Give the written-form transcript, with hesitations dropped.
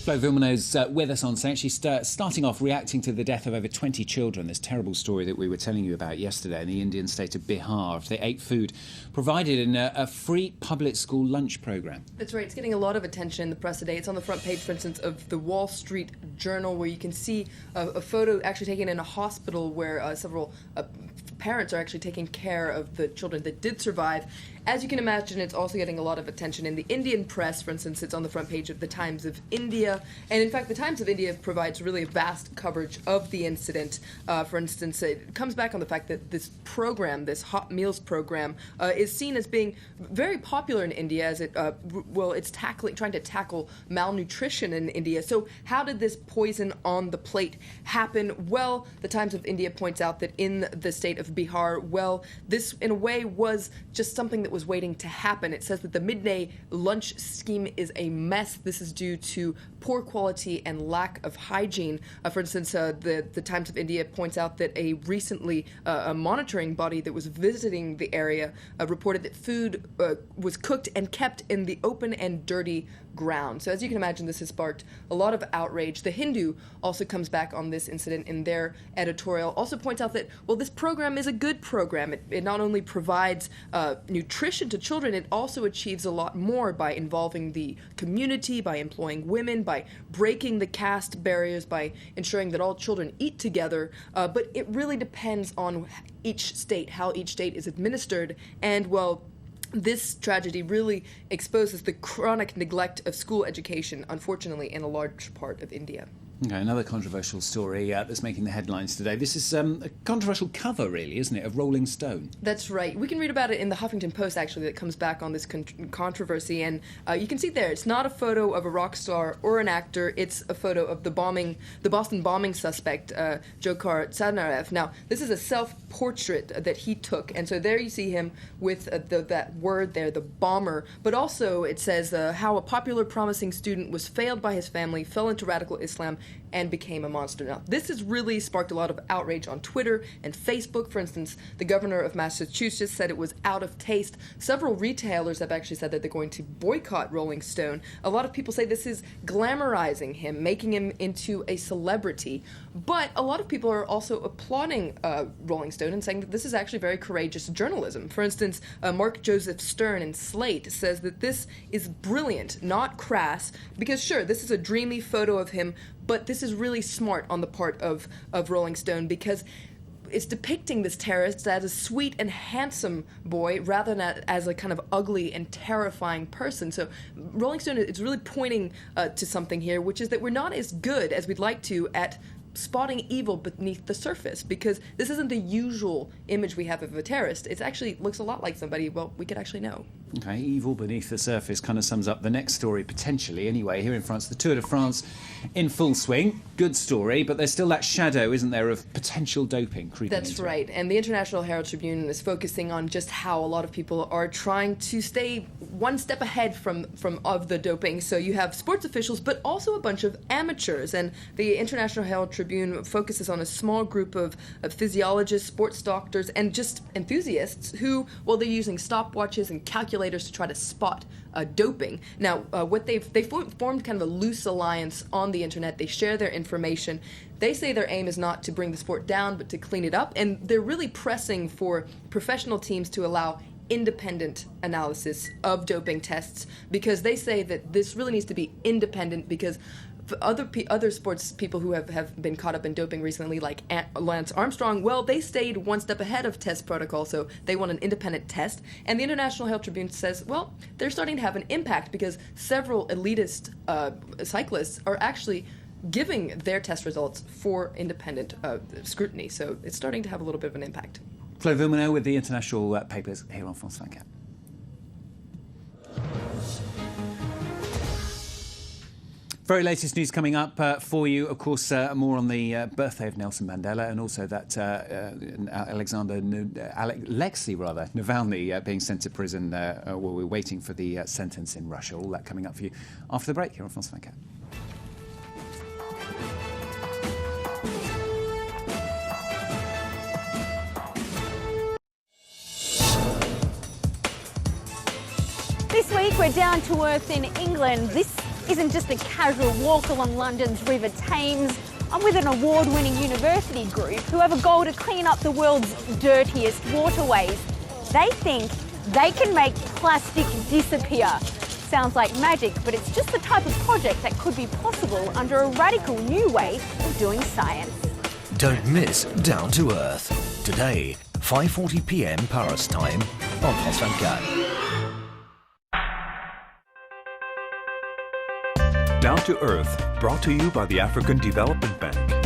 Flo Vilmaneu's with us on stage. She's starting off reacting to the death of over 20 children, this terrible story that we were telling you about yesterday in the Indian state of Bihar. They ate food provided in a free public school lunch programme. That's right. It's getting a lot of attention in the press today. It's on the front page, for instance, of the Wall Street Journal, where you can see a photo actually taken in a hospital where several parents are actually taking care of the children that did survive. As you can imagine, it's also getting a lot of attention in the Indian press. For instance, it's on the front page of the Times of India. And in fact, the Times of India provides really vast coverage of the incident. For instance, it comes back on the fact that this program, this hot meals program, is seen as being very popular in India, as it's trying to tackle malnutrition in India. So how did this poison on the plate happen? Well, the Times of India points out that in the state of Bihar, well, this in a way was just something that was waiting to happen. It says that the midday lunch scheme is a mess. This is due to poor quality and lack of hygiene. For instance, the Times of India points out that a monitoring body that was visiting the area reported that food was cooked and kept in the open and dirty ground. So as you can imagine, this has sparked a lot of outrage. The Hindu also comes back on this incident in their editorial, also points out that, well, this program is a good program. It not only provides nutrition to children, it also achieves a lot more by involving the community, by employing women, by breaking the caste barriers, by ensuring that all children eat together. But it really depends on each state, how each state is administered. And, well, this tragedy really exposes the chronic neglect of school education, unfortunately, in a large part of India. Okay, another controversial story that's making the headlines today. This is a controversial cover, really, isn't it, of Rolling Stone? That's right. We can read about it in the Huffington Post, actually, that comes back on this controversy. And you can see there, it's not a photo of a rock star or an actor. It's a photo of the Boston bombing suspect, Dzhokhar Tsarnaev. Now, this is a self-portrait that he took. And so there you see him with that word there, the bomber. But also it says how a popular, promising student was failed by his family, fell into radical Islam, and became a monster. Now, this has really sparked a lot of outrage on Twitter and Facebook. For instance, the governor of Massachusetts said it was out of taste. Several retailers have actually said that they're going to boycott Rolling Stone. A lot of people say this is glamorizing him, making him into a celebrity. But a lot of people are also applauding Rolling Stone and saying that this is actually very courageous journalism. For instance, Mark Joseph Stern in Slate says that this is brilliant, not crass, because sure, this is a dreamy photo of him, but this is really smart on the part of Rolling Stone, because it's depicting this terrorist as a sweet and handsome boy rather than as a kind of ugly and terrifying person. So Rolling Stone is really pointing to something here, which is that we're not as good as we'd like to at spotting evil beneath the surface, because this isn't the usual image we have of a terrorist. It actually looks a lot like somebody, well, we could actually know. Okay, evil beneath the surface kind of sums up the next story, potentially. Anyway, here in France, the Tour de France in full swing. Good story, but there's still that shadow, isn't there, of potential doping creeping into it. That's right, and the International Herald Tribune is focusing on just how a lot of people are trying to stay one step ahead of the doping. So you have sports officials, but also a bunch of amateurs, and the International Herald Tribune focuses on a small group of physiologists, sports doctors, and just enthusiasts who, well, they're using stopwatches and calculators to try to spot doping. Now, they formed kind of a loose alliance on the internet. They share their information. They say their aim is not to bring the sport down, but to clean it up, and they're really pressing for professional teams to allow independent analysis of doping tests, because they say that this really needs to be independent, because other sports people who have been caught up in doping recently, like Lance Armstrong, well, they stayed one step ahead of test protocol, so they want an independent test. And the International Herald Tribune says, well, they're starting to have an impact, because several elitist cyclists are actually giving their test results for independent scrutiny. So it's starting to have a little bit of an impact. Flo Vilmaneu with the international papers here on France 24. Very latest news coming up for you. Of course, more on the birthday of Nelson Mandela, and also that Alexei Navalny being sent to prison while we're waiting for the sentence in Russia. All that coming up for you after the break here on France 24. This week we're down to earth in England. This isn't just a casual walk along London's River Thames. I'm with an award-winning university group who have a goal to clean up the world's dirtiest waterways. They think they can make plastic disappear. Sounds like magic, but it's just the type of project that could be possible under a radical new way of doing science. Don't miss Down to Earth. Today, 5:40 p.m. Paris time on France 24. Down to Earth, brought to you by the African Development Bank.